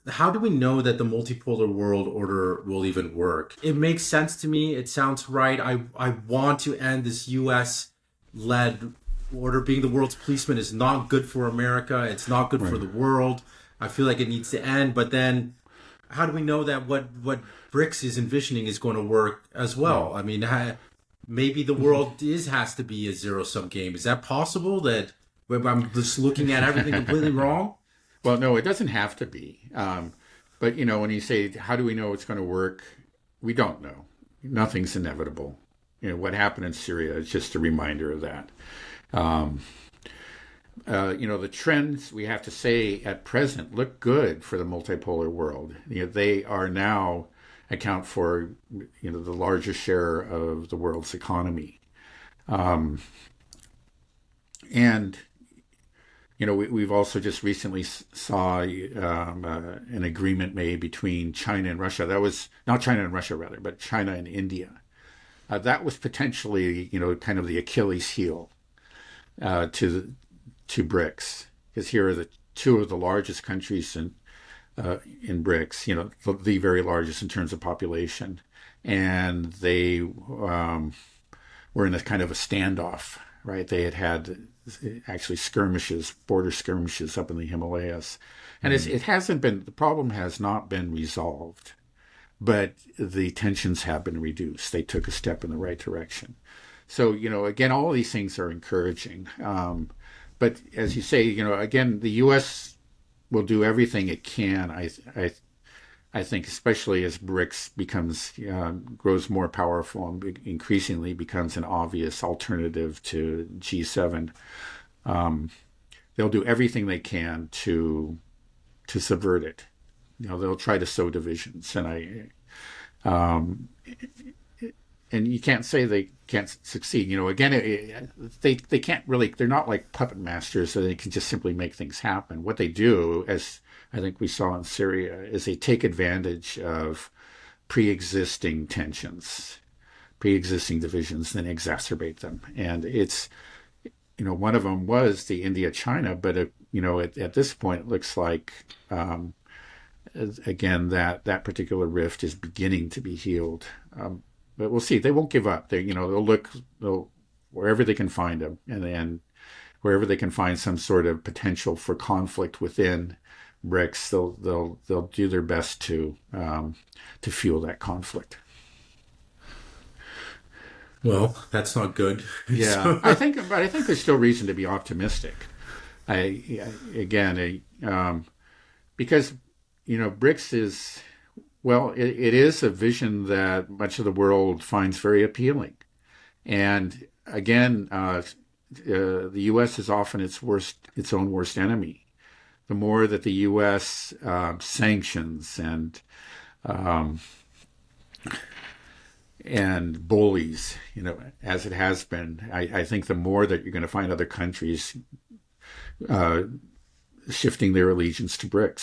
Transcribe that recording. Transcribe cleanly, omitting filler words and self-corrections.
how do we know that the multipolar world order will even work? It makes sense to me. It sounds right. I want to end this US led order. Being the world's policeman is not good for America. It's not good for Right. the world. I feel like it needs to end. But then how do we know that what BRICS is envisioning is going to work as Yeah. well? I mean, maybe the world has to be a zero sum game. Is that possible? That I'm just looking at everything completely wrong? Well, no, it doesn't have to be. But when you say, "How do we know it's going to work?" We don't know. Nothing's inevitable. What happened in Syria is just a reminder of that. Um, the trends we have to say at present look good for the multipolar world. They are now account for the largest share of the world's economy, um, and we've also just recently saw an agreement made between China and Russia. That was not China and Russia, rather, but China and India. That was potentially, kind of the Achilles heel to BRICS, because here are the two of the largest countries in BRICS. The very largest in terms of population, and they were in a kind of a standoff. Right, they had actually skirmishes, border skirmishes up in the Himalayas, and it hasn't been. The problem has not been resolved, but the tensions have been reduced. They took a step in the right direction. So, again, all of these things are encouraging. But as you say, again, the U.S. will do everything it can. I think, especially as BRICS grows more powerful and increasingly becomes an obvious alternative to G7, they'll do everything they can to subvert it. They'll try to sow divisions, and you can't say they can't succeed. Again, they can't really. They're not like puppet masters, so they can just simply make things happen. What they do, as I think we saw in Syria, is they take advantage of pre-existing tensions, pre-existing divisions, then exacerbate them. And it's, one of them was the India-China, but at this point, it looks like again that particular rift is beginning to be healed. But we'll see. They won't give up. They'll look wherever they can find them, and then wherever they can find some sort of potential for conflict within BRICS, they'll do their best to fuel that conflict. Well, that's not good. Yeah, I think there's still reason to be optimistic. Because BRICS is, well, it is a vision that much of the world finds very appealing, and again, the U.S. is often its own worst enemy. The more that the U.S. Sanctions and bullies, as it has been, I think the more that you're going to find other countries shifting their allegiance to BRICS.